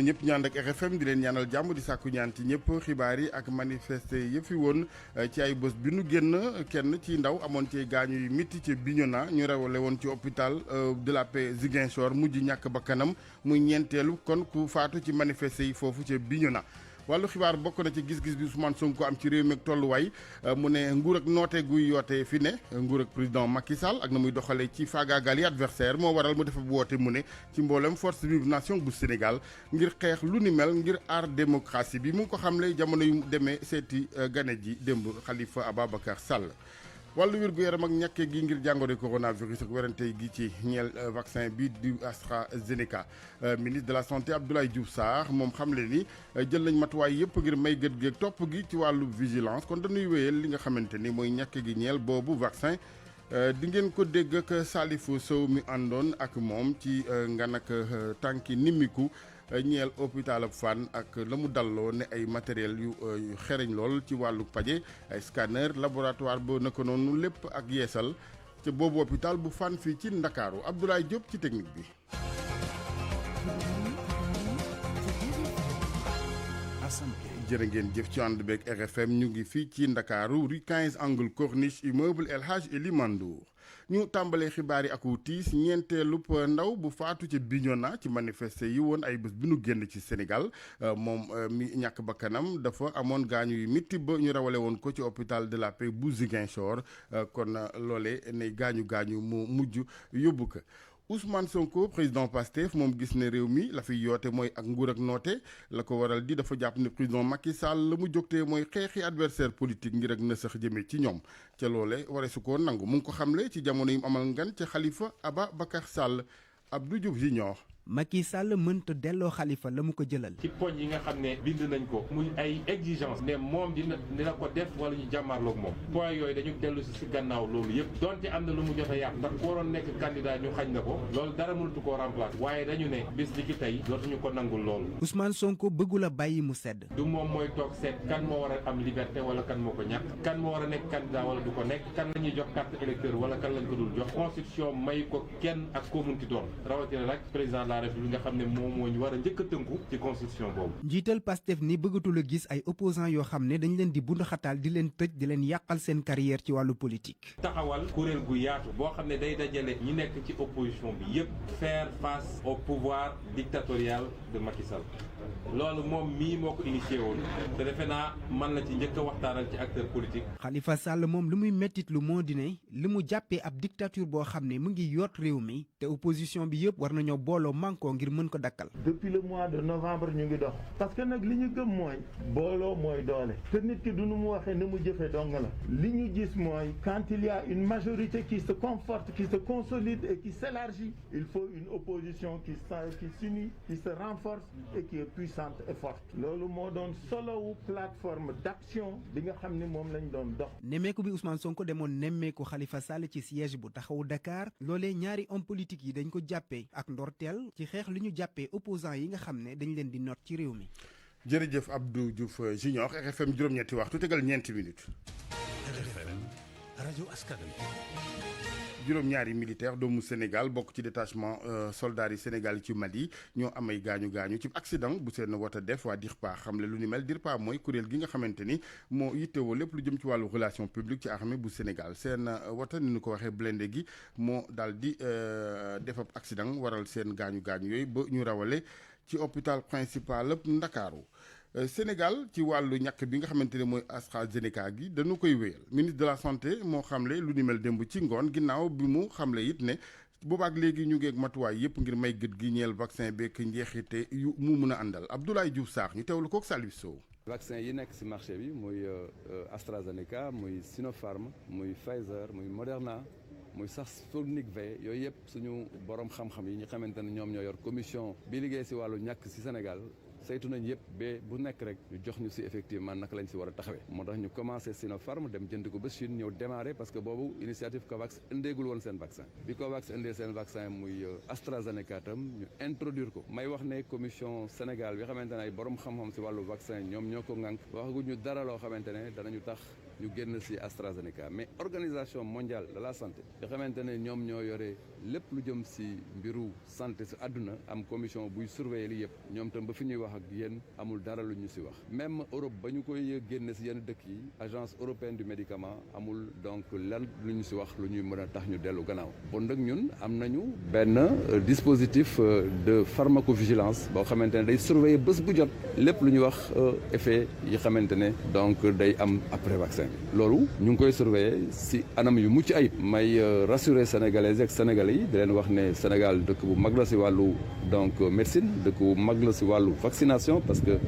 ñëpp ñaan ak RFM di leen ñaanal jàmm di sàkku ñaan ci ñëpp xibaar yi ak manifester yëpp fi woon ci ay bés bi nu génn kenn ci ndaw amoon ci gaañu yu métti ci Bignona ñu rawale woon ci hôpital de la Paix Ziguinchor mujj ñàkk bakkanam muy ñeenteelu kon ku faatu ci manifester yi foofu ci Bignona. wàllu xibaar bokk na ci gis-gis bi Ousmane Sonko am ci réew mi ak tolluwaay mu ne nguur ak noote guy yoote fi ne nguur ak président Macky Sall ak na muy doxalee ci faagaagal yi adversaire moo waral mu def bu woote mu ne ci mboolem force vive nation bu Sénégal ngir xeex lu ni mel ngir aar démocratie bi mu ngi ko xamle jamono yu demee seeti gane ji démb Khalifa Ababacar Sall. wàllu wér gu yaram ak ñàkke gi ngir jàngoro coronavirus ak werante gi ci ñeel vaccin bi di AstraZeneca ministre de la santé Abdoulaye Diouf Sarr moom xamle ni jël nañ matuwaay yëpp ngir may gët gi ak topp gi ci wàllu vigilance kon dañuy wéyal li nga xamante ni mooy ñàkke gi ñeel boobu vaccin di ngeen ko dégg ak Salifou Sow mi àndoon ak moom ci ngan ak tànki nimmiku ñeel hôpital ab Fann ak la mu dalloo ne ay matériel yu xereñ lool ci wàllu paje ay scanner laboratoire ba naka noonu lépp ak yeesal ca boobu hôpital bu Fann fii ci Ndakaaru Abdoulaye Diop ci technique bi. jërë ngeen jëf ci ànd beeg RFM ñu ngi fii ci Ndakaaru rue 15 angle Corniche immeuble El Hadj Eli Mandour ñu tàmbalee xibaar yi ak wu tiis ñeenteelub ndaw bu faatu ci Bignona ci manifester yi woon ay bés bi nu génn ci Sénégal moom mi ñàkk bakkanam dafa amoon gaañu yu mitti ba ñu rawale woon ko ci hôpital de la Paix bu Ziguinchor kon loole ne gaañu mu mujj yóbbu ko. Ousmane Sonko président Pastef moom gis ne réew mi la fi yoote mooy ak nguur ak noote la ko waral di dafa jàpp ne président Macky Sall la mu jógtee mooy xeexi adversaire politique ngir ak na sax jëmee ci ñoom ca loole ware su ko nangu mu ngi ko xamle ci jamono yi mu amal ngan ca Khalifa Ababacar Sall Abdou Diouf Junior. Macky Sall mënta delloo Khalifa la mu ko jëlal. ci poñ yi nga xam ne bind nañ ko muy ay exigence ne moom dina ko def wala ñu jàmmarloog moom point yooyu dañu dellu si gannaaw loolu yëpp donte am na lu mu jot a yàq ndax ku waroon nekk candidat ñu xañ na ko loolu dara mënatu koo remplacer waaye dañu ne bis li ki tey dootuñu ko nangul loolu. Ousmane Sonko bëggul a bàyyi mu sedd. du moom mooy toog seet kan moo war a am liberté wala kan moo ko ñàkk kan moo war a nekk candidat wala du ko nekk kan la ñuy jox carte électeur wala kan lañ ko dul jox constitution may ko kenn ak koo munti doon rawatina rek président li nga xam ne moom moo ñu war a njëkk a tënku ci constitution boobu. njiital Pastef ni bëggatul a gis ay opposants yoo xam ne dañ leen di bunduxataal di leen tëj di leen yàqal seen carrière ci wàllu politique. taxawal kuréel gu yaatu boo xam ne day dajale ñi nekk ci opposition bi yépp faire face au pouvoir dictatorial de Macky Sall loolu moom mii moo ko initié woon te defe naa man la ci njëkk a waxtaanal ci acteur politique. Khalifa Sall moom lu muy mettit lu moo di ne li mu jàppee ab dictature boo xam ne mu ngi yoot réew mi te opposition bi yëpp war nañoo booloo mànkoo ngir mën ko dakkal. depuis le mois de novembre ñu ngi dox parce que nag li ñu gëm mooy booloo mooy doole te nit ki du nu mu waxee ni mu jëfe dong la li ñu gis mooy quand il y a une majorité qui se conforte qui se consolide et qui s'élargit il faut une opposition qui s'unit qui se renforce et qui est puissante et forte loolu moo doon solowu plateforme d'action bi nga xam ni moom lañ doon dox. nemmeeku bi Ousmane Sonko demoon nemmeeku Khalifa Sall ci siège bu taxawu Dakar loolee ñaari homme politique yi dañ ko jàppee ak ndorteel ci xeex li ñu jàppee opposants yi nga xam ne dañ leen di noot ci réew mi. jërëjëf Abdou Diouf Junior RFM juróom-ñetti waxtu tegal ñeenti minutes. RFM rajo askan juróom-ñaari militaire doomu Sénégal bokk ci détachement soldats yi Sénégal ci Mali ñoo amay gaañu ci accident bu seen wota def waa DIRPA xamle lu ni mel DIRPA mooy kuréel gi nga xamante ni moo yittewoo lépp lu jëm ci wàllu relation publique ci armée bu Sénégal seen wota ni ñu ko waxee blindé gi moo daal di def ab accident waral seen gaañu yooyu ba ñu rawale ci hôpital principal Ndakaaru Sénégal ci wàllu ñàkk bi nga xamante ne mooy AstraZeneca gi dañu koy wéyal ministre de la santé moo xamle lu ni mel démb ci ngoon ginnaaw bi mu xamle it ne boobaak léegi ñu ngi ak matuwaay yëpp ngir may gët gi ñeel vaccin beek njeexite yu mu mun a àndal Abdoulaye Diouf Sarr ñu teewlu kook Salif Sow. vaccin yi nekk ci marché bi muy AstraZeneca muy Sinopharm muy Pfizer muy Moderna muy sax Sputnik V yooyu yëpp suñu borom xam-xam yi ñu xamante ne ñoom ñoo yor commission bi liggéey ci wàllu ñàkk ci Sénégal saytu nañ yëpp ba bu nekk rek ñu jox ñu si effectivement naka lañ si war a taxawee moo tax ñu commencé Sinopharm dem jënd ko ba Chine ñëw démarré parce que boobu initiative COVAX indeegul woon seen vaccin bi COVAX indee seen vaccin muy AstraZeneca tam ñu introduire ko may wax ne commission Sénégal bi xamante ne ay borom xam-xam si wàllu vaccin ñoom ñoo ko ŋànk waxaguñu dara loo xamante ne danañu tax ñu génn si AstraZeneca mais organisation mondiale de la santé nga xamante ne ñoom ñoo yore lépp lu jëm si mbiru santé si àdduna am commission buy surveiller li yëpp ñoom tam ba fi ñuy wax ak yéen amul dara lu ñu si wax même Europe ba ñu koy génne si yenn dëkk yi agence européenne du médicament amul donc lan lu ñu si wax lu ñuy mën a tax ñu dellu gannaaw bon nag ñun am nañu benn dispositif de pharmacovigilance boo xamante ne day surveiller bés bu jot lépp lu ñuy wax effet yi xamante ne donc day am après vaccin loolu ñu ngi koy surveiller si anam yu mucc ayib may rassurer sénégalais ak sénégalais yi di leen wax ne Sénégal dëkk bu mag la si wàllu donc médecine dëkk bu mag la si wàllu vaccination parce que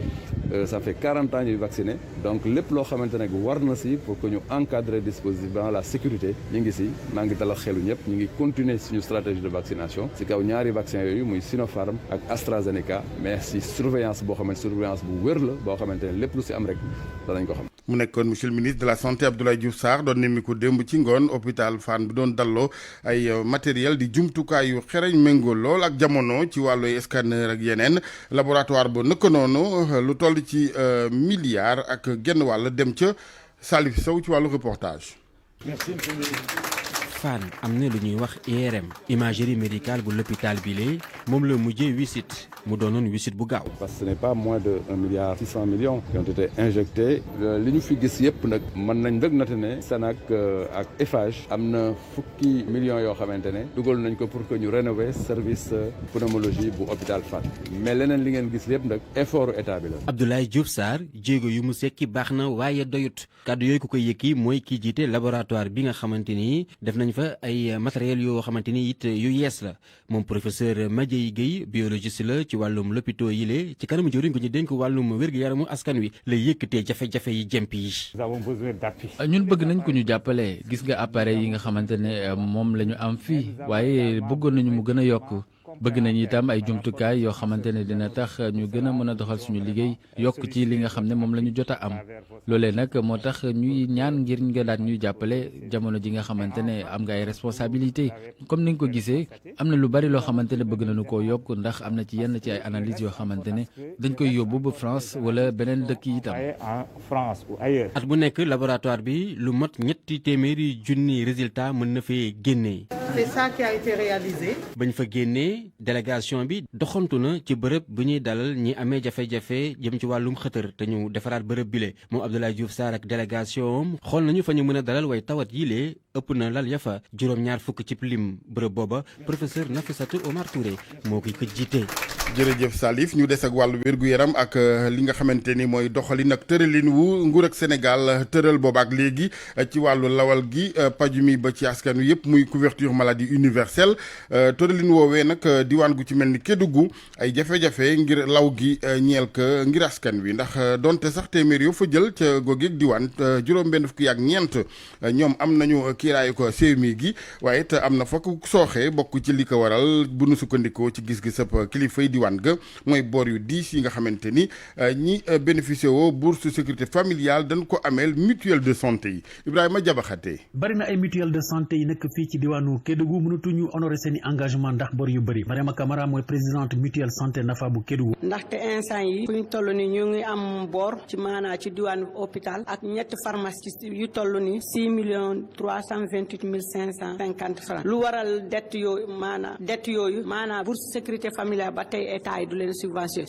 ça fait 40 ans ñuy vacciné donc lépp loo xamante ne war na si pour que ñu encadrer dispositif dans la sécurité ñu ngi si maa ngi dalal xelu ñëpp ñu ngi continuer suñu stratégie de vaccination si kaw ñaari vaccin yooyu muy Sinopharm ak AstraZeneca mais si surveillance boo xamante surveillance bu wér la boo xamante ne lépp lu si am rek danañ ko xam. mu nekkoon monsieur le ministre de la santé Abdoulaye Diouf Sarr doon nemmiku démb ci ngoon hôpital Fann bi doon dalloo ay matériel di jumtukaay yu xereñ méngoo lool ak jamono ci wàllu scanner ak yeneen laboratoire ba nëkk noonu lu toll ci milliard ak genn wàll dem ca Salif Sow ci wàllu reportage. Merci. Fann am na lu ñuy wax IRM imagerie médicale bu l'hôpital bile moom la mujjee wisit mu doonoon wisit bu gaaw. parce que ce n'est pas moins de 1,6 milliard qui ont été injectés li ñu fi gis yëpp nag mën nañ rek noter ne Sénac ak Eiffage am na fukki millions yoo xamante ne dugal nañ ko pour que ñu rénover service pneumologie bu hôpital Fann mais leneen li ngeen gis yëpp nag effort état bi la. Abdoulaye Diouf Sarr jéego yu mu sekki baax na waaye doyut kàddu yooyu ku koy yëkki mooy kii jiite laboratoire bi nga xamante ni def nañ fa ay matériel yoo xamante ni it yu yees la moom professeur Madiaye Guèye biologiste la ci wàllum lopito yi le ci kanamu jëwriñ ko ñu dénk wàllum wér-gu-yaramu askan wi la yëkkatee jafe-jafe yi jëmp yi. ñun bëgg nañ ko ñu jàppale gis nga appareil yi nga xamante ne moom la ñu am fii waaye bëggoon nañu mu gën a yokk bëgg nañ itam ay jumtukaay yoo xamante ne dina tax ñu gën a mën a doxal suñu liggéey yokk ci li nga xam ne moom la ñu jot a am loolee nag moo tax ñuy ñaan ngir nga daan ñuy jàppale jamono ji nga xamante ne am nga ay responsabilité comme ni nga ko gisee am na lu bari loo xamante ne bëgg nañu koo yokk ndax am na ci yenn ci ay analyse yoo xamante ne dañ koy yóbbu ba France wala beneen dëkk yi itam. at bu nekk laboratoire bi lu mat ñetti téeméeri junni résultat mën na fee génnee. C'est ça qui a été réalisé. bañ fa génnee délégation bi doxantu na ci bërëb bu ñuy dalal ñi amee jafe-jafe jëm ci wàllum xëtër te ñu defaraat bërëb bile moom Abdoulaye Diouf Sarr ak délégation am xool nañu fa ñu mën a dalal way tawat yi lee ëpp na lal ya fa juróom-ñaar fukk ci lim bërëb booba professeur Nafissatou Omar Touré moo koy ko jiite. jërëjëf Salif ñu des ak wàllu wér-gu-yaram ak li nga xamante ni mooy doxalin ak tëralin wu nguur ak Sénégal tëral booba ak léegi ci wàllu lawal gi paju mi ba ci askan wi yëpp muy couverture maladie universelle tëralin woowee nag diwaan gu ci mel ni Kédougou ay jafe-jafe ngir law gi ñeel ka ngir askan wi ndax donte sax téeméer yoo fa jël ca googeeg diwaan juróom-benn fukki ak ñeent ñoom am nañu kiiraayu ko CMI gi waaye it am na fokk sooxe bokk ci li ko waral bu nu sukkandikoo ci gis-gis ab kilifay diwaan ga mooy boor yu diis yi nga xamante ni ñi bénéficié woo bourse sécurité familiale dañ ko ameel mutuelle de santé yi Ibrahima Jabaxate. bari na ay mutuelle de santé yi nekk fii ci diwaanu Kédougou mënatuñu honorer seeni engagement ndax bor yu bëri Mariama Camara mooy présidente mutuelle santé Nafa bu Kédougou. ndaxte instant yi fu ñu toll ni ñu ngi am bor ci maanaa ci diwaanu hôpital ak ñetti pharmaciste yu toll ni 6,328,550 francs lu waral dette yooyu maanaa bourse sécurité familiale ba tey état yi du leen subvention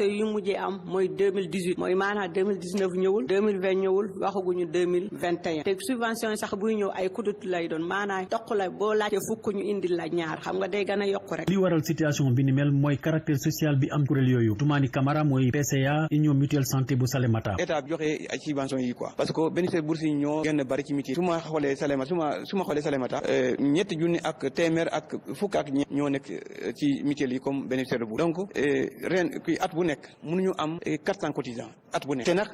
yu mujjee am mooy 2018 mooy maanaa 2019 ñëwul 2020 ñëwul waxaguñu 2021 te subvention yi sax buy ñëw ay kudut lay doon maanaa toq la boo laajte fukk ñu indil la ñaar xam nga day gën a yokk rek. li waral situation bi ni mel mooy caractère social bi am kuréel yooyu Toumani Camara mooy PCA union mutuelle santé bu Salémata. état bi joxe ay subvention yi quoi parce que bénéficiaire bourse yi ñoo gën a bari ci mutuelle su ma xoolee Salémata ñetti junni ak téeméer ak fukk ak ñoo nekk ci mutuelle yi comme bénéficiaire de bourse donc ren kuy at bu nekk mënuñu am 400 cotisants at bu nekk te nag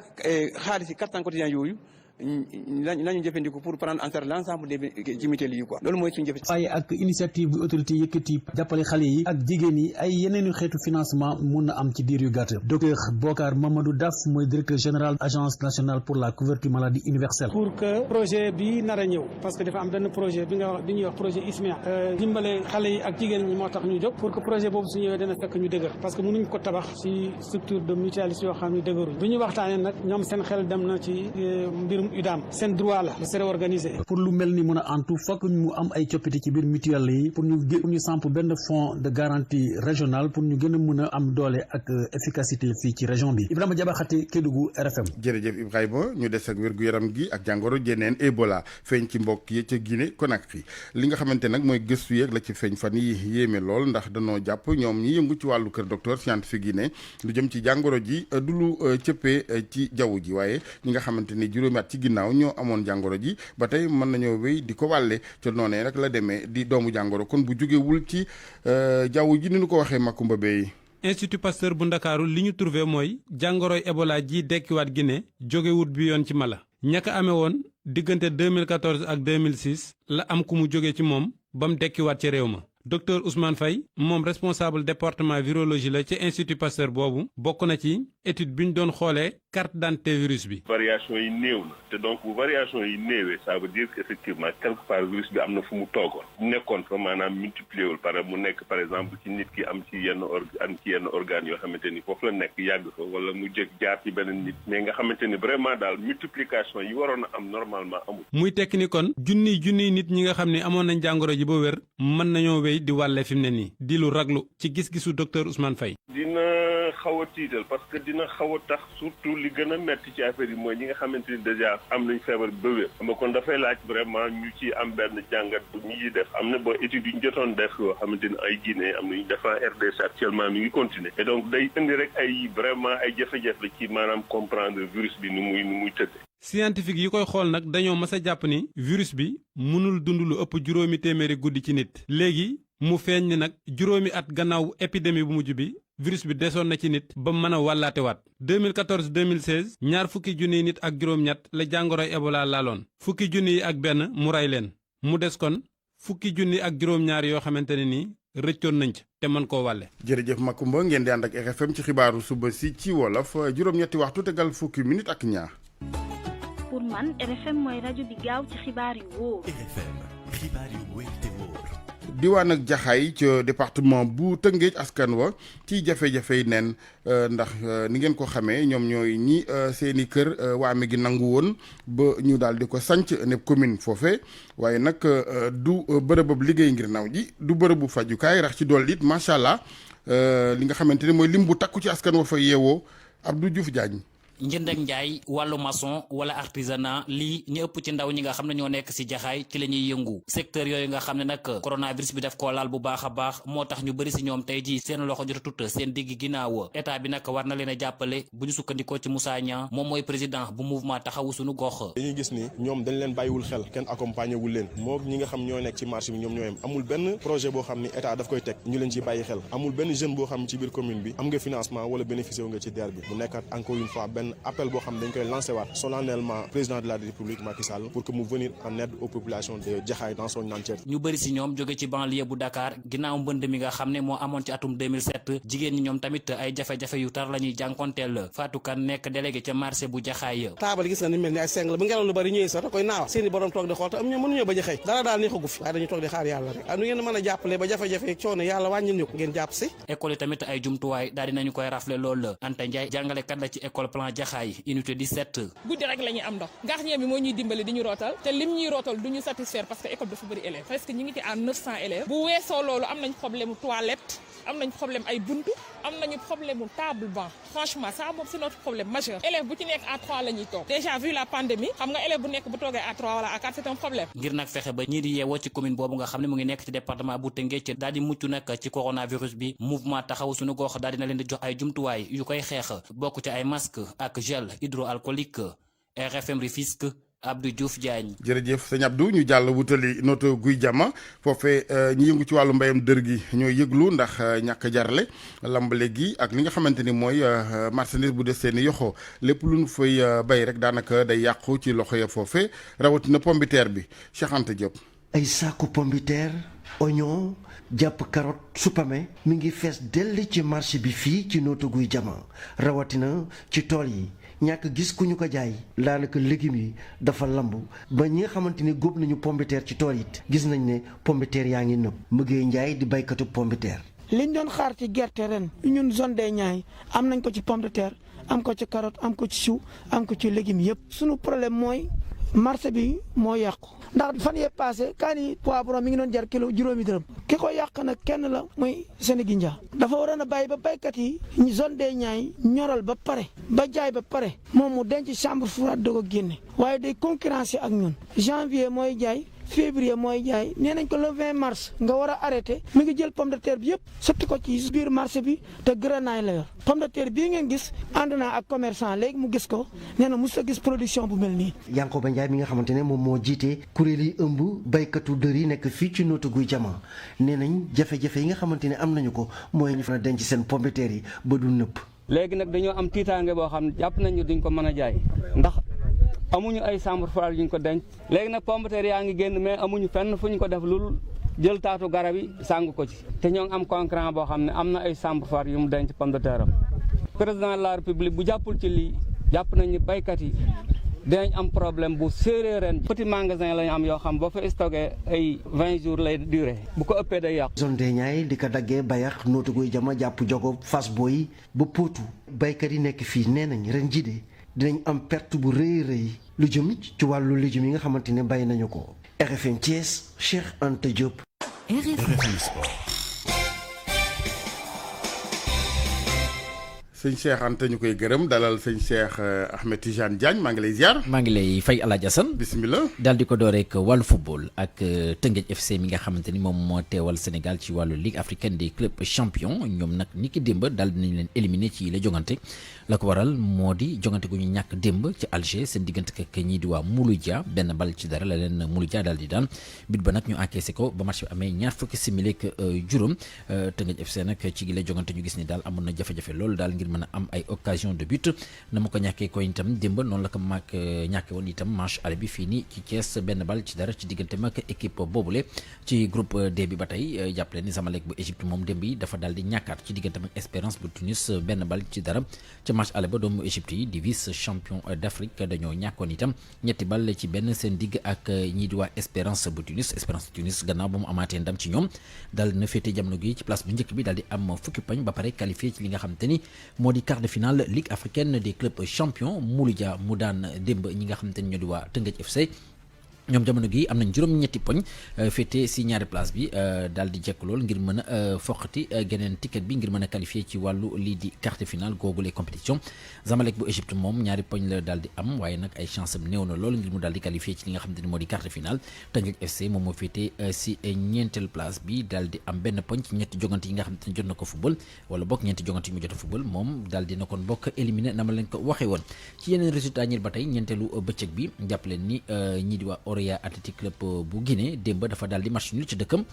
xaalis yi 400 cotisants yooyu nañu jëfandiku pour prendre en charge l'ensemble des ci mutuelle yi quoi loolu mooy suñu jëf waaye ak initiative bu autorité yëkkati jàppale xale yi ak jigéen yi ay yeneeni xeetu financement mun na am ci diir yu gàtt. docteur Bokar Mamadou Daf mooy directeur général agence nationale pour la couverture maladie universelle. pour que projet bi nar a ñëw parce que dafa am benn projet bi ñuy wax projet ISMEA dimbale xale yi ak jigéen ñi moo tax ñu jóg pour que projet boobu su ñëwee dana fekk ñu dëgër parce que mënuñ ko tabax ci structure de mutualistes yoo xam ne dëgëruñ bu ñu waxtaanee nag ñoom seen xel dem na ci mbirum UDAM seen droit la le serait organisé. pour lu mel ni mun a antu fokk ñu am ay coppite ci biir mutuelle yi pour ñu samp benn fonds de garantie régional pour ñu gën a mun a am doole ak efficacité fii ci région bi. Ibrahima Diabakhate Kédougou RFM. jërëjëf Ibrahima ñu des ak wér-gu-yaram gi ak jàngoro jeneen Ebola feeñ ci mbokk yi ca Guinée Conakry li nga xamante nag mooy gëstu yeeg la ci feeñ fan yi yéeme lool ndax danoo jàpp ñoom ñi yëngu ci wàllu kër docteur scientifique yi ne lu jëm ci jàngoro ji du lu cëppee ci jaww ji waaye ñi nga xamante ni juróomi at ci ginnaaw ñoo amoon jàngoro ji ba tey mën nañoo wéy di ko wàlle ca noonee rek la demee di doomu jàngoro kon bu jógewul ci jaww ji ni ñu ko waxee Makumba Bey. Institut Pasteur bu Ndakaaru li ñu trouvé mooy jàngoroy Ebola ji dekkiwaat Guinée jógewut bi yoon ci mala ñaka amee woon diggante 2014 ak 2006 la am ku mu jóge ci moom ba mu dekkiwaat ci réew ma. docteur Ousmane Faye moom responsable département virologie la ci Institut Pasteur boobu bokk na ci étude bi ñu doon xoolee carte d'identité virus bi. variation yi néew na te donc bu variation yi néewee ça veut dire que effectivement quelque part virus bi am na fu mu toogoon nekkoon fa maanaam multiplié wul par mu nekk par exemple ci nit ki am ci yenn organes yoo xamante ni foofu la nekk yàgg fa wala mu jëkk jaar ci beneen nit mais nga xamante ni vraiment daal multiplication yi waroon a am normalement amul. muy tekki ni kon junniy nit ñi nga xam ne amoon nañ jàngoro ji ba wér mën nañoo wéy di wàlle fi mu ne nii di lu raglu ci gis-gisu docteur Ousmane Faye. dina xaw a tiital parce que dina xaw a tax surtout li gën a metti ci affaire yi mooy ñi nga xamante ni déjà am nañ feebar bi ba wér xam nga kon dafay laaj vraiment ñu ci am benn jàngat bu ñuy def am na ba études yu ñu jotoon def yoo xamante ni ay Guinée am nañu def en RDC actuellement mi ngi continuer et donc day indi rek ay vraiment ay jafe-jafe ci maanaam comprendre virus bi nu muy tëdde. scientifique yi koy xool nag dañoo mas a jàpp ni virus bi mënul dund lu ëpp juróomi téeméeri guddi ci nit léegi mu feeñ ni nag juróomi at gannaaw épidémie bu mujj bi virus bi desoon na ci nit ba mën a wàllaatewaat 2014-2016 ñaar fukki junniy nit ak juróom-ñett la jàngoroy Ebola laaloon fukki junni yi ak benn mu rey leen mu des kon fukki junni ak juróom-ñaar yoo xamante ne nii rëccoon nañ ci te mën koo wàlle. jërëjëf Makumba ngeen di ànd ak RFM ci xibaaru suba si ci wolof juróom-ñetti waxtu tegal fukki minute ak ñaar. pour man RFM mooy rajo bi gaaw ci xibaar yu wóor. RFM xibaar yu wóor te wóor. diwaan ak jaxaay ca département bu Tëngéej askan wa ci jafe-jafe yi neen ndax ni ngeen ko xamee ñoom ñooy ñi seeni kër waame gi nangu woon ba ñu daal di ko sanc ne commune foofe waaye nag du bërëbab liggéey ngir naw ji du bërëbu fajukaay rax ci dool it macha allah li nga xamante ne mooy lim bu takku ci askan wa fa yeewoo Abdou Diouf Diagne. njënd ak njaay wàllu maçon wala artisanat lii ñu ëpp ci ndaw ñi nga xam ne ñoo nekk ci jaxaay ci la ñuy yëngu secteur yooyu nga xam ne nag coronavirus bi daf koo laal bu baax a baax moo tax ñu bëri ci ñoom tey ji seen loxo jotatut seen digg ginnaaw état bi nag war na leen a jàppale bu ñu sukkandikoo ci Moussa Niang moom mooy président bu mouvement taxawu suñu gox. dañuy gis ni ñoom dañ leen bàyyiwul xel kenn accompagné wul leen moo ñi nga xam ñoo nekk ci marché bi ñoom ñoo yem amul benn projet boo xam ni état daf koy teg ñu leen ci bàyyi xel amul benn jeune boo xam ci biir commune bi am nga financement wala bénéficié wu nga ci DER bi mu nekkat encore une fois benn appel boo xam dañ koy lancé waat solennellement président de la République Macky Sall pour que mu venir en aide aux populations de Jaxaay dans son entièreté. ñu bëri ci ñoom jóge ci banlieue bu Dakar ginnaaw mbënd mi nga xam ne moo amoon ci atum 2007 jigéen ñi ñoom tamit ay jafe-jafe yu tar la ñuy jànkonteel Fatou Kane nekk délégué ca marché bu Jaxaay. taabal gis na ni mel ni ay seng la bu ngelaw lu bari ñëwee sax da koy naaw seeni borom toog di xool te am ñoom mënuñoo bañ a xëy dara daal neexagu fi waaye dañu toog di xaar yàlla rek nu ngeen mën a jàppale ba jafe-jafe ak coono yàlla wàññil ñu ko ngeen jàpp si. école yi tamit ay jumtuwaay daal dinañu koy rafle lool Anta Ndiaye jàngalekat la ci école plan Jaxaay unité 17. guddi rek la ñuy am ndox gardien bi moo ñuy dimbali di ñu rootal te lim ñuy rootal du ñu satisfaire parce que école dafa bëri élèves parce que ñu ngi ci à 900 élèves bu weesoo loolu am nañ problème mu toilette am nañ problème ay buntu am nañu problème mu table banc franchement ça moom c'est notre problème majeur élève bu ci nekk à3 la ñuy toog déjà vu la pandémie xam nga élève bu nekk bu toogee à3 wala à 4 c'est un problème. ngir nag fexe ba ñii di yeewoo ci commune boobu nga xam ne mu ngi nekk ci département bu Tëngéej daal di mucc nag ci coronavirus bi mouvement taxawu suñu gox daal dina leen di jox ay jumtuwaay yu koy xeex bokk ci ay masque ak gel hydroalcoolique RFM Rufisque Abdou Diouf Diagne. jërëjëf sëñ Abdou ñu jàll wutali Notto Gouye Diama foofee ñi yëngu ci wàllu mbéyam dër gi ñooy yëglu ndax ñàkk jarle lambale gi ak li nga xamante ni mooy marchandise bu des seeni yoxoo lépp lu ñu fay bay rek daanaka day yàqu ci loxo ya foofee rawatina pombiteer bi Cheikh Anta Diop. ay saaku pombiteer oignon jàpp carotte supame mi ngi fees dell ci marché bi fii ci Notto Gouye Diama rawatina ci tool yi ñàkk gis ku ñu ko jaay daanaka légumes yi dafa lamb ba ñi nga xamante ni góob nañu pombiteer ci tool it gis nañ ne pombiteer yaa ngi nëb mëggee njaay di baykatu pombiteer. liñ doon xaar ci gerte ren ñun zone des Niayes am nañ ko ci pomme de terre am ko ci carotte am ko ci chou am ko ci légumes yëpp sunu problème mooy marché bi moo yàqu ndax fan yee passé kaani poivron mi ngi doon jar kilo juróomi dërëm ki ko yàq nag kenn la muy Sénégindia dafa waroon a bàyyi ba baykat yi zone des Niayes ñoral ba pare ba jaay ba pare moom mu denc chambre froide doog a génne waaye day concurrencer ak ñun janvier mooy jaay février mooy jaay nee nañ ko le 20 mars nga war a arrêté mi ngi jël pomme de terre bi yëpp sotti ko ci biir marché bi te grenaille la yor pomme de terre bii ngeen gis ànd naa ak commerçant léegi mu gis ko nee na mosut a gis production bu mel nii. Yankoba Ndiaye mi nga xamante ne moom moo jiite kuréel yi ëmb baykatu dër yi nekk fii ci Notto Gouye Diama nee nañ jafe-jafe yi nga xamante ne am nañu ko mooy ñu fa denc seen pomme de terre yi ba du nëpp. léegi nag dañoo am tiitaange boo xam ne jàpp nañu duñ ko mën a jaay ndax amuñu ay chambre froide yu ñu ko denc léegi nag pomme de terre yaa ngi génn mais amuñu fenn fu ñu ko def loolu jël taatu garab yi sàng ko ci te ñoo ngi am concurrent boo xam ne am na ay chambre froide yu mu denc pomme de terre am président de la république bu jàppul ci lii jàpp nañu baykat yi dinañ am problème bu séeréer ren petit magasin la ñu am yoo xam boo fa stocké ay 20 jours lay duré bu ko ëppee day yàqu. zone des Niayes di ko daggee bayax Notto Gouye Diama jàpp jogo fas booy ba póotu baykat yi nekk fii nee nañ ren jii de dinañ am perte bu rëy rëy lu jëm ci wàllu légumes yi nga xamante ne bay nañu ko. RFM Thiès Cheikh Anta Diop. RFM Sport. sëñ Cheikh Anta ñu koy gërëm dalal sëñ Cheikh Ahmed Tidiane Diagne maa ngi lay ziar. maa ngi lay fay El Hadj Assane. bisimilah. daal di ko door rek wàllu football ak Teungueth FC mi nga xamante ni moom moo teewal Sénégal ci wàllu Ligue africaine des clubs champions ñoom nag ni ki démb daal dinañ leen éliminer ci la jongante la ko waral moo di jongante gu ñu ñàkk démb ci Alger seen diggante ak ñii di waa Mouloudia benn bal ci dara la leen Mouloudia daal di daan bit ba nag ñu encaissé ko ba match bi amee ñaar fukki simili ak juróom Teungueth FC nag ci gi la jongante ñu gis ni daal amoon na jafe-jafe loolu daal ngir mën a am ay occasion de but na ma ko ñàkkee ko itam démb noonu la ko maag ñàkke woon itam match aller bi fii nii ci Thiès benn bal ci dara ci diggante mag équipe boobule ci groupe D bi ba tey jàppale ni Zamalek bu Égypte moom démb yi dafa daal di ñàkkaat ci diggante mag Espérance bu Tunis benn bal ci dara ca match aller ba doomu Égypte yi di vice champion d'Afrique dañoo ñàkkoon itam ñetti bal ci benn seen digg ak ñii di waa Espérance bu Tunis Espérance bu Tunis gannaaw ba mu amaatee ndam ci ñoom daal na féete jamono gi ci place bu njëkk bi daal di am fukki poñ ba pare qualifié ci li nga xamante ni moo di quart de finale Ligue africaine des clubs champions Mouloudia mu daan démb ñi nga xamante ni ñoo di waa Teungueth FC ñoom jamono gi am nañ juróom-ñetti poñ féete si ñaari place bi daal di jekk lool ngir mën a foqati geneen ticket bi ngir mën a qualifié ci wàllu lii di quart de finale googu les compétitions Zamalek bu Égypte moom ñaari poñ la daal di am waaye nag ay chance am néew na lool ngir mu daal di qualifié ci li nga xamante ni moo di quart de finale Teungueth FC moom moo féete si ñeenteel place bi daal di am benn poñ ci ñetti jogante yi nga xamante ni jot na ko football wala bokk ñeenti jogante yi mu jot a football moom daal di na kon bokk éliminé na ma leen ko waxee woon ci yeneen résultat ñil ba tey ñeenteelu bëccëg bi jàpp leen ni ñii di waa Orea Athletic Club bu Guinée démb dafa daal di match nul ci dëkkam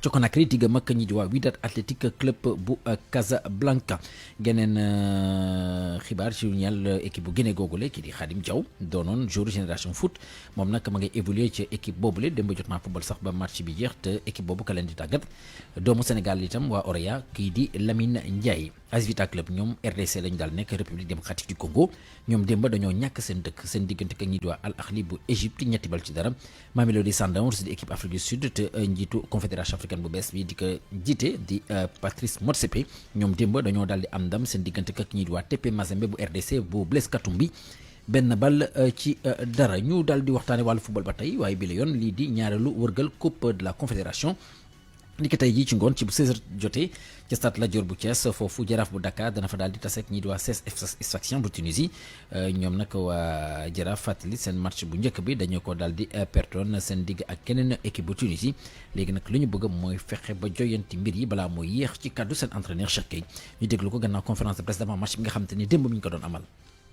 ci Conakry diggam ak ñi di waa Wydad Athletic Club bu Casablanca geneen xibaar ci ñeel équipe bu Guinée googule kii di Khadim Diaw doonoon joueur génération foot moom nag ma ngay évoluer ci équipe boobule démb jot naa football sax ba match bi jeex te équipe boobu ka leen di tàggat doomu Sénégal itam waa Orea kii di Lamine Ndiaye AS Vita Club ñoom RDC lañu daal nekk République démocratique du Congo ñoom démb dañoo ñàkk seen dëkk seen diggante ak ñi di waa Al Ahli bu Égypte ñetti bal ci dara Mamelodi Sundowns di équipe Afrique du Sud te njiitu confédération africaine bu bees bi di ko jiite di Patrice Motsepe ñoom démb dañoo daal di am ndam seen diggante ak ñi di waa TP Mazembe bu RDC bu Blaise Katumbi benn bal ci dara ñu daal di waxtaane wàllu football ba tey waaye bi la yoon lii di ñaareelu wërgal coupe de la confédération li ko tey jii ci ngoon ci bu 16h jotee ci stade Lat Dior bu Thiès foofu Jaraaf bu Dakar dana fa daal di tase ak ñi di waa CES Sfaxien bu Tunisie ñoom nag waa Jaraaf fàttali seen match bu njëkk bi dañoo ko daal di pertoon seen digg ak keneen équipe bu Tunisie léegi nag li ñu bëgg mooy fexe ba joyanti mbir yi balaa mooy yéex ci kàddu seen entraîneur Cheikh Gueye ñu déglu ko gannaaw conférence de presse d'avant match bi nga xamante ni démb mi ñu ko doon amal.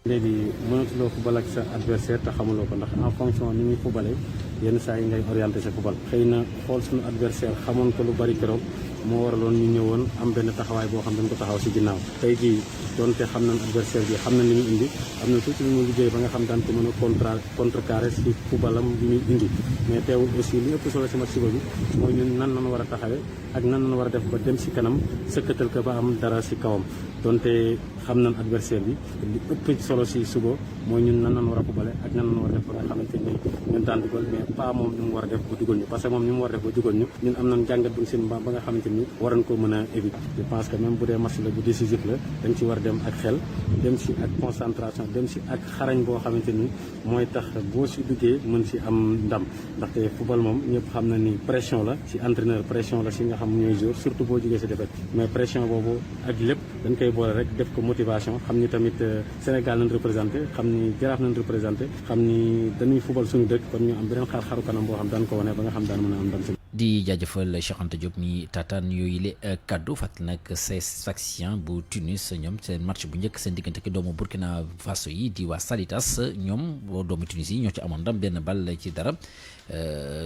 léegi mënatuloo football ak sa adversaire te xamuloo ko ndax en fonction ni ñuy footballee yenn saa yi ngay orienté sa football xëy na xool suñu adversaire xamoon ko lu bari keroog moo waraloon ñu ñëwoon am benn taxawaay boo xam dañ ko taxaw si ginnaaw tey jii donte xam nañ adversaire bi xam nañ li ñu indi am na tuuti lu mu liggéey ba nga xam daan ko mën a contrecarrer si footballam bi ñuy indi mais teewul aussi li ëpp solo si match suba bi mooy ñun nan lañu war a taxawee ak nan lañu war a def ba dem si kanam sëkkatal ko ba am dara si kawam donte xam nañ adversaire bi li ëpp solo si suba mooy ñun nan lañu war a footballer ak nan lañu war a def ba nga xamante ni ñun daan dugal mais pas moom ni mu war a def ba dugal ñu parce que moom ni mu war a def ba dugal ñu ñun am nañ jàngat buñ seen ba nga xamante ni waroon ko mën a éviter je pense que même bu dee match la bu décisif la dañ ci war a dem ak xel dem si ak concentration dem si ak xarañ boo xamante ni mooy tax boo si duggee mën si am ndam ndaxte football moom ñëpp xam na ni pression la si entraîneur pression la si nga xam ñooy joueur surtout boo jógee si défaite mais pression boobu ak lépp dañ koy boole rek def ko motivation xam ni tamit Sénégal nañ représenté xam ni Jaraaf nañ représenté xam ni dañuy football suñu dëkk kon ñu am beneen xaru kanam boo xam daan ko wane ba nga xam daan mën a am ndam si. di jaajëfal Cheikh Anta Diop mi taataan yooyu le kaddu fàttali nag Sfaxien bu Tunis ñoom seen match bu njëkk seen diggante ki doomu Burkina Faso yi di waa Salitas ñoom doomu Tunis yi ñoo ci amoon ndam benn bal ci dara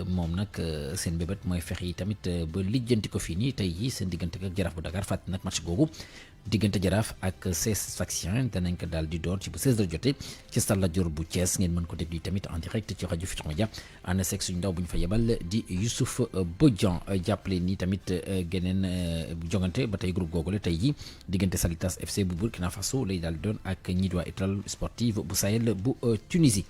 moom nag seen bébét mooy fexe yi tamit ba lijjanti ko fii nii tey jii seen diggante ak Jaraaf bu Dakar fàttali nag match googu diggante Jaraaf ak Sfaxien danañ ko daal di door ci bu 16h jotee ci Stade Lat Dior bu Thiès ngeen mën ko déglu tamit en direct ci rajo Futurs Médias ànd seeg suñu ndaw bu ñu fa yebal di Youssouf Bodian jàppale ni tamit geneen jongante ba tey groupe googu la tey ji diggante Salitas FC bu Burkina Faso lay daal di doon ak ñi di waa Étoile Sportive bu Sahel bu Tunisie.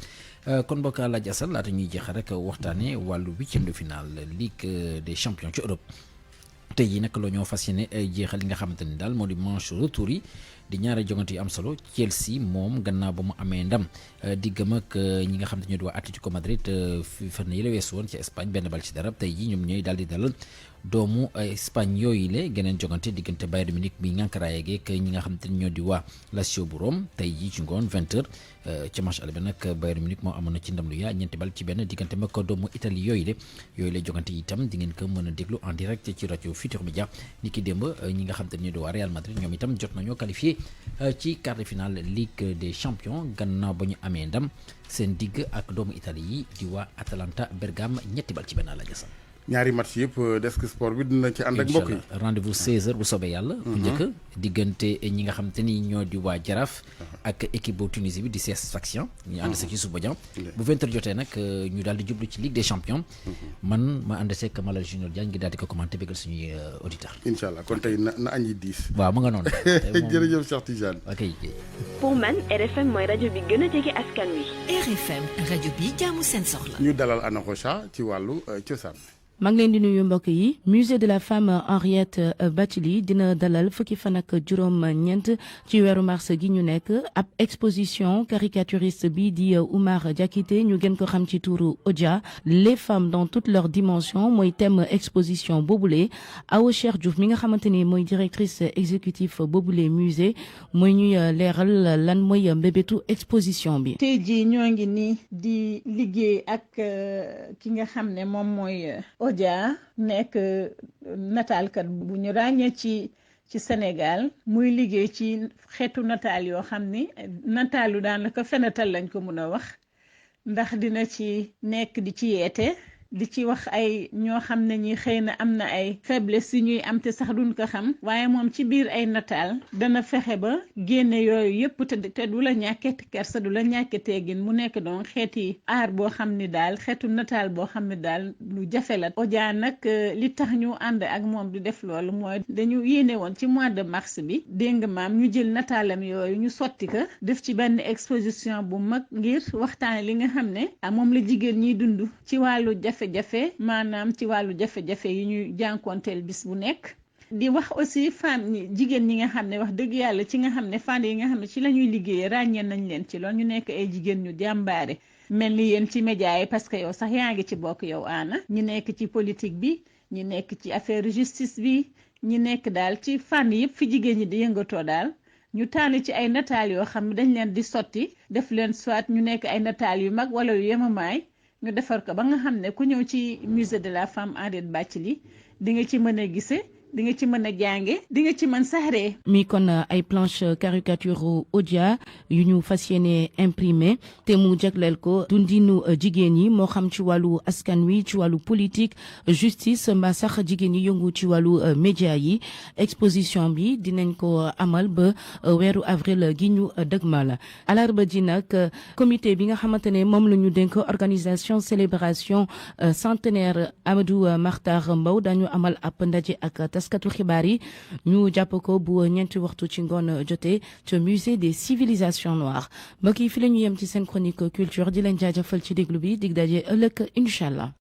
kon mbokk Alaaji Assane laata ñuy jeexal rek waxtaanee wàllu huitième de finale Ligue des champions ci Europe. tey jii nag la ñoo fas yéene jeexal li nga xamante ni daal moo di manche retour yi di ñaari jongante yu am solo Chelsea moom gannaaw ba mu amee ndam diggam ak ñi nga xamante ñoo di waa Atlético Madrid fan yële weesu woon ci Espagne benn bal ci dara tey jii ñoom ñooy daal di dalal doomu Espagne yooyu la geneen jongante diggante Bayern Munich bi ngànkaraaye geek ñi nga xamante ni ñoo di waa Lazio bu Rome tey jii ci ngoon 20h ca match aller bi nag Bayern Munich moo amoon na ci ndam lu yaa ñeenti bal ci benn diggante mag doomu Italie yooyu la jongante itam di ngeen ko mën a déglu en direct ci rajo Futurs Médias ni ki démb ñi nga xamante ni ñoo di waa Real Madrid ñoom itam jot nañoo qualifié ci quart de finale Ligue des champions gannaaw ba ñu amee ndam seen digg ak doomu Italie yi di waa Atalanta Bergame ñetti bal ci benn la jasam ñaari match yëpp desk sport bi dina ci ànd ak mbokk yi rendez-vous 16h bu soobee yàlla bu njëkk diggante ñi nga xamante ni ñoo di waa Jaraaf ak équipe bu Tunisie bi di Sfaxien ñu ànd seeg ci suba jam bu 20h jotee nag ñu daal di jublu ci Ligue des champions man ma ànd seeg Malal Junior Diagne ngi daal di ko commenté bégal suñuy auditeur incha allah kon tey na añ yi 10 waaw ma nga noonu jërëjëf Cheikh Tidiane ok pour man RFM mooy rajo bi gën a jege askan wi RFM rajo bi jaamu seen soxla ñu dalal Anna Rocha ci wàllu cosaan maa ngi leen di nuyu mbokk yi musée de la femme Henriette Bathily dina dalal fukki fan ak juróom-ñeent ci weeru mars gi ñu nekk ab exposition caricaturiste bi di Oumar Diakité ñu gën ko xam ci turu Odia les femmes dans toutes leurs dimensions mooy thème exposition boobule Awa Cheikh Diouf mi nga xamante ni mooy directrice exécutive boobule musée mooy ñuy leeral lan mooy mbébétu exposition bi. tey jii ñoo ngi nii di liggéey ak ki nga xam ne moom mooy. Odia nekk nataalkat bu ñu ràññee ci Sénégal muy liggéey ci xeetu nataal yoo xam ni nataalu daanaka fenatal lañ ko mën a wax ndax dina ci nekk di ci yeete di ci wax ay ñoo xam ne ñi xëy na am na ay faiblesse yu ñuy am te sax duñ ko xam waaye moom ci biir ay nataal dana fexe ba génne yooyu yëpp te du la ñàkke kersa du la ñàkke teggin mu nekk donc xeeti aar boo xam ni daal xeetu nataal boo xam ni daal lu jafe la. Odia nag li tax ñu ànd ak moom di def loolu mooy dañu yéene woon ci mois de mars bi dégg nga maam ñu jël nataalam yooyu ñu sotti ko def ci benn exposition bu mag ngir waxtaane li nga xam ne moom la jigéen ñiy dund ci wàllu jafe-jafe maanaam ci wàllu jafe-jafe yi ñuy jànkoonteel bis bu nekk di wax aussi femme ñi jigéen ñi nga xam ne wax dëgg yàlla ci nga xam ne fànn yi nga xam ne ci la ñuy liggéeyee ràññee nañ leen ci loolu ñu nekk ay jigéen ñu jàmbaare mel ni yéen ci média yi parce que yow sax yaa ngi ci bokk yow Anna ñi nekk ci politique bi ñi nekk ci affaire justice bi ñi nekk daal ci fànn yëpp fi jigéen ñi di yëngatoo daal ñu tànn ci ay nataal yoo xam ne dañ leen di sotti def leen soit ñu nekk ay nataal yu mag wala yu yemamaay ñu defar ko ba nga xam ne ku ñëw ci musée de la femme Henriette Bathily di nga ci mën a gise di nga ci mën a jànge di nga ci mën sax ree. mi kon ay planche caricature Odia yu ñu fas yéene imprimé te mu jagleel ko dundinu jigéen yi moo xam ci wàllu askan wi ci wàllu politique justice mbaa sax jigéen yi yëngu ci wàllu média yi exposition bi dinañ ko amal ba weeru avril gi ñu dëgmal alarba ji nag comité bi nga xamante ne moom la ñu dénk organisation célébration centenaire Amadou Mahtar Mbow dañu amal ab ndaje ak taskatu xibaar yi ñu jàpp ko bu ñeenti waxtu ci ngoon jotee ca musée des civilisations noires mbokk yi fi la ñu yem ci seen chronique culture di leen jaajëfal ci déglu bi dig daje ëllëg incha allah.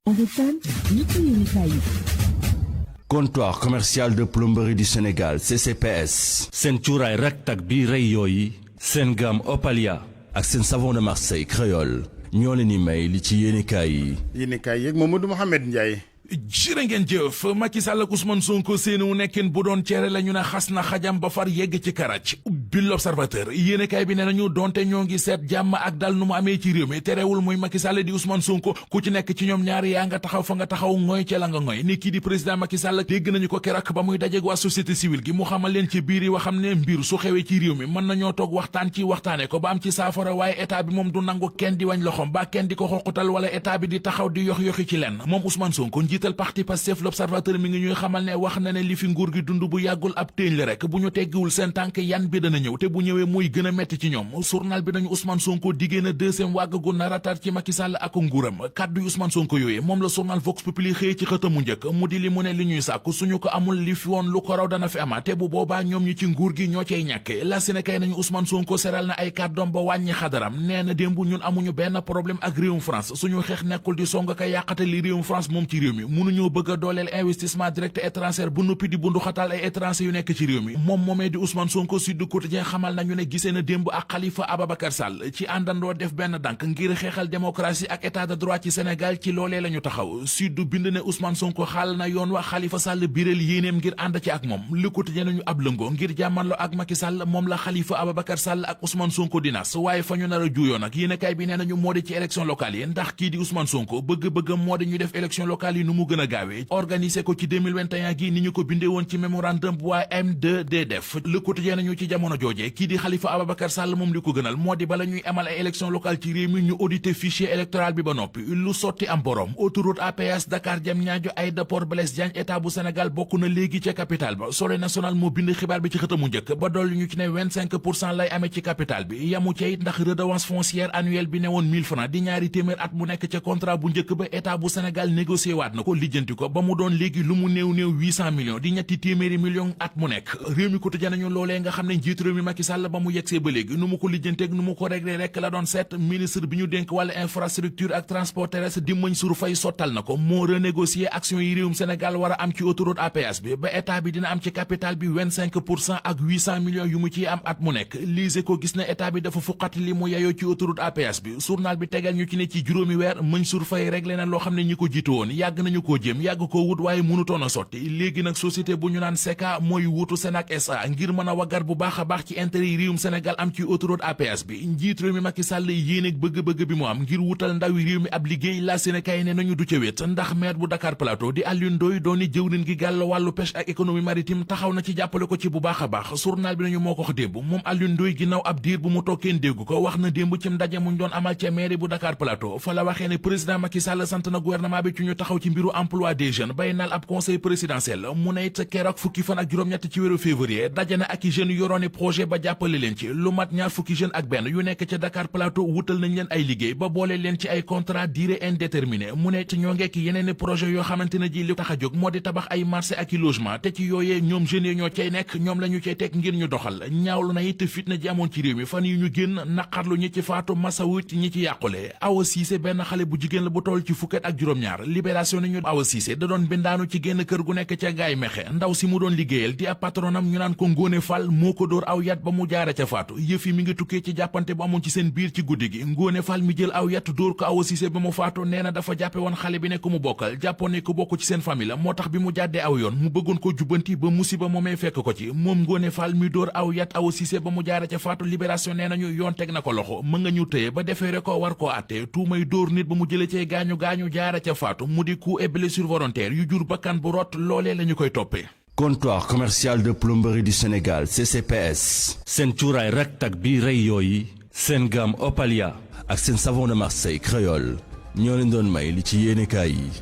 Comptoir commercial de plomberie du Sénégal CCPS. seen cuuraay raktak bi rey yooyu seen gamme Opalia ak seen savon de Marseille créole ñoo leen di may li ci yéenekaay yi. yéenekaay yeeg Mamadou Mouhamed Ndiaye. jërë ngeen jëf Macky Sall ak Ousmane Sonko seeni wu nekkin bu doon cere la ñu ne xas na xajam ba far yegg ci karac bi l'Observateur yéenekaay bi ne nañu donte ñoo ngi seet jàmm ak dal nu mu amee ci réew mi terewul muy Macky Sall di Ousmane Sonko ku ci nekk ci ñoom ñaari yaa nga taxaw fa nga taxaw ngooy ca la nga ngooy ni kii di président Macky Sall dégg nañu ko keroog ba muy dajeeg waa société civile gi mu xamal leen ci biir yi waxam ne mbir su xewee ci réew mi mën nañoo toog waxtaan ci waxtaane ko ba am ci saafara waaye état bi moom du nangu kenn di wañ loxom ba kenn di ko xoqutal wala état bi di taxaw di yox-yoxi ci lenn moom Ousmane Sonko njiital parti Pastef l'Observateur mi ngi ñuy xamal ne wax na ne li fi nguur gi dund bu yàggul ab téeñ la rek bu ñu teggiwul seen tànk yan bi dana ñëw te bu ñëwee muy gën a metti ci ñoom journal bi nañu Ousmane Sonko diggée na deuxième wàgg gu naratar ci Macky Sall ak nguuram kàddu yu Ousmane Sonko yooyu moom la journal Vox Populi xëy ci xëtamu njëkk mu di li mu ne li ñuy sàkku suñu ko amul li fi woon lu ko raw dana fi ama te bu boobaa ñoom ñi ci nguur gi ñoo cay ñàkke la Sénégal nañu Ousmane Sonko seral na ay kàddoom ba wàññi xadaram nee na démb ñun amuñu benn problème ak réewum France suñu xeex nekkul di song ka yàqate li réewum France moom ci réew mi mënuñoo bëgg a dooleel investissement direct étranger bu noppi di bundu xatal ay étranger yu nekk ci réew mi moom moomee di Ousmane Sonko Sud Quotidien xamal nañu ne gisee na démb ak Khalifa Ababacar Sall ci àndandoo def benn dànk ngir xeexal démocratie ak état de droit ci Sénégal ci loolee la ñu taxaw Sud bind ne Ousmane Sonko xaal na yoon wa Khalifa Sall biral yéeneem ngir ànd ci ak moom Le Quotidien nañu ab lëngoo ngir jàmmanloo ak Macky Sall moom la Khalifa Ababacar Sall ak Ousmane Sonko dinas waaye fa ñu nar a juuyoo nag yéenekaay bi nee nañu moo di ci élection locale yi ndax kii di Ousmane Sonko bëgg-bëggam moo di ñu def élection locale yi nu mu gën a gaawee organiser ko ci 2021 gi ni ñu ko bindee woon ci mémorandum bu waa M2D def Le Quotidien nañu ci jamono jooje kii di Khalifa Ababacar Sall moom li ko gënal moo di bala ñuy amal ay élection locale ci réew mi ñu auditer fichier électoral bi ba noppi lu sotti am borom autoroute à péage Dakar Diamniadio aéroport Blaise Diagne état bu Sénégal bokk na léegi ca capitale ba Soleil national moo bind xibaar bi ci xëtamu njëkk ba dolli ñu ci ne 25% lay amee ci capitale bi yamu ca it ndax redevance foncière annuelle bi ne woon 1000 francs di ñaari téeméer at mu nekk ca contrat bu njëkk ba état bu Sénégal négocié waat na ko lijjanti ko ba mu doon léegi lu mu néew 800 millions di ñetti téeméeri millions at mu nekk réew mi quotidien nañu loolee nga xam ne njiit réew mi Macky Sall ba mu yegsee ba léegi nu mu ko lijjanteeg nu mu ko réglé rek la doon seet ministre bi ñu dénk wàlla infrastructure ak transport terrestre di Mansour Faye sottal na ko moo renégocier action yi réewum Sénégal war a am ci autoroute à péage bi ba état bi dina am ci capital bi 25% ak 800 millions yu mu ciy am at mu nekk lise ko gis na état bi dafa fuqat li mu yayoo ci autoroute à péage bi journal bi tegal ñu ci ne ci juróomi weer Mansour Faye réglé na loo xam ne ñi ko jiitu woon yàgg nañu koo jéem yàgg koo wut waaye mënutoon a sotti léegi nag société bu ñu naan SECA mooy wuutu Senac SA ngir mën a waggar bu baax a baax ci intérêt yi réewum Sénégal am ci autoroute à péage bi njiit réew mi Macky Sall yéene ak bëgg-bëgg bi mu am ngir wutal ndawi réew mi ab liggéey la Sénégal ne nañu du ca wét ndax maire bu Dakar Plateau di Alioune Ndoye dooni jëwriñ gi gàll wàllu pêche ak économie maritime taxaw na ci jàppale ko ci bu baax a baax journal bi nañu moo ko wax démb moom Alioune Ndoye ginnaaw ab diir bu mu tokkeen dégg ko wax na démb ci ndaje muñ doon amal ca mairie bu Dakar Plateau fa la waxee ne président Macky Sall sant na gouvernement bi ci ñu taxaw ci mbiru emploi des jeunes bay nal ab conseil présidentiel mu ne it keroog fukki fan ak juróom-ñett ci weeru février daje na ak i jeunes yorooni projet ba jàppale leen ci lu mat ñaar fukki jeunes ak benn yu nekk ca Dakar Plateau wutal nañ leen ay liggéey ba boole leen ci ay contrat durée indéterminée mu ne it ñoo ngekk yeneeni projet yoo xamante ne ji li tax a jóg moo di tabax ay marché ak i logement te ci yooyee ñoom jeunes yi ñoo cay nekk ñoom la ñu cay teg ngir ñu doxal ñaawlu na it fitna ji amoon ci réew mi fan yi ñu génn naqarlu ñi ci faatu masawut ñi ci yàqule Awa Cissé benn xale bu jigéen la bu toll ci fukket ak juróom-ñaar libération ni ñu Awa Cissé da doon bindaanu ci génn kër gu nekk ca gaay mexe ndaw si mu doon liggéeyal di ab patronam ñu naan ko Ngóone Fall moo ko dóor aw yat ba mu jaare ca faatu yëf yi mi ngi tukkee ci jàppante bu amoon ci seen biir ci guddi gi Ngóone Fall mi jël aw yat dóor ko Awa Cissé ba mu faatu nee na dafa jàppe woon xale bi ne ku mu bokkal jàppoon ne ku bokk ci seen famille la moo tax bi mu jàddee aw yoon mu bëggoon ko jubbanti ba musiba moomee fekk ko ci moom Ngóone Fall mi dóor aw yat Awa Cissé ba mu jaare ca faatu libération nee nañu yoon teg na ko loxo mën nga ñu tëye ba defeere ko war koo àtte tuumay dóor nit ba mu jële cee gaañu jaare ca faatu mu di coup et blessure volontaire yu jur bakkan bu rot loolee la ñu koy toppee comptoir commercial de plomberie du Sénégal CCPS seen cuuraay raktak bi rey yooyu seen gamme Opalia ak seen savon de Marseille créole ñoo leen doon may li ci yéenekaay yi.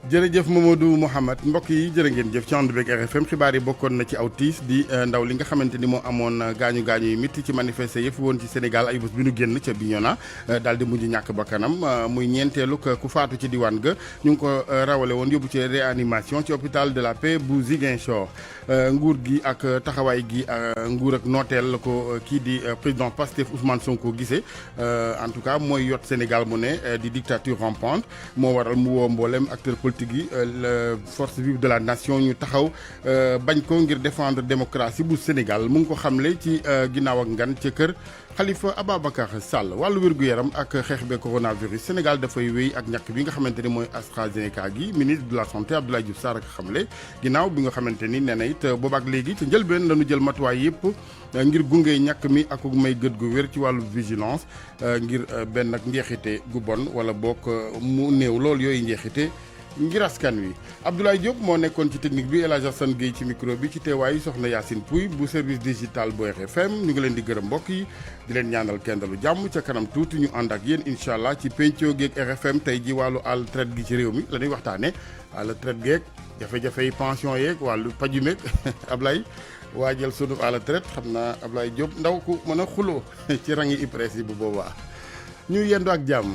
jërëjëf Mamadou Mouhamed mbokk yi jërë ngeen jëf ci ànd beeg RFM xibaar yi bokkoon na ci aw tiis di ndaw li nga xamante ni moo amoon gaañu yu métti ci manifester yëf woon ci Sénégal ay bés bi nu génn ca Bignona daal di mujj ñàkk bakkanam muy ñeenteelu ku faatu ci diwaan ga ñu ngi ko rawale woon yóbbu ci réanimation ci hôpital de la Paix bu Ziguinchor nguur gi ak taxawaay gi nguur ak nooteel la ko kii di président Pastef Ousmane Sonko gisee en tout cas mooy yot Sénégal mu ne di dictature rampante moo waral mu woo mboolem acteur politique gi force vive de la nation ñu taxaw bañ ko ngir défendre démocratie bu Sénégal mu ngi ko xamle ci ginnaaw ak ngan ca kër Khalifa Ababacar Sall wàllu wér-gu-yaram ak xeex be coronavirus Sénégal dafay wéy ak ñàkk bi nga xamante ni mooy AstraZeneca gi ministre de la santé Abdoulaye Diouf Sarr ak xamle ginnaaw bi nga xamante ni nee na it boobaak léegi ca njëlbeen lañu jël matuwaay yëpp ngir gunge ñàkk mi ak may gët gu wér ci wàllu vigilance ngir benn ak njeexite gu bon wala bokk mu néew lool yooyu njeexite ngir askan wi Abdoulaye Diop moo nekkoon ci technique bi El Hadj Assane Gueye ci micro bi ci teewaayu soxna Yacine Pouy bu service digital bu RFM ñu ngi leen di gërëm mbokk yi di leen ñaanal kendalu jàmm ca kanam tuuti ñu ànd ak yéen incha allah ci pencoo geeg RFM tey ji wàllu àll traite gi ci réew mi la ñuy waxtaane àll traite geeg jafe-jafe yi pension yeeg wàllu paju meeg Ablaye waajal sunu àll traite xam naa Ablaye Diop ndaw ku mën a xuloo ci rangi IPRES yi bu boobaa ñu yendu ak jàmm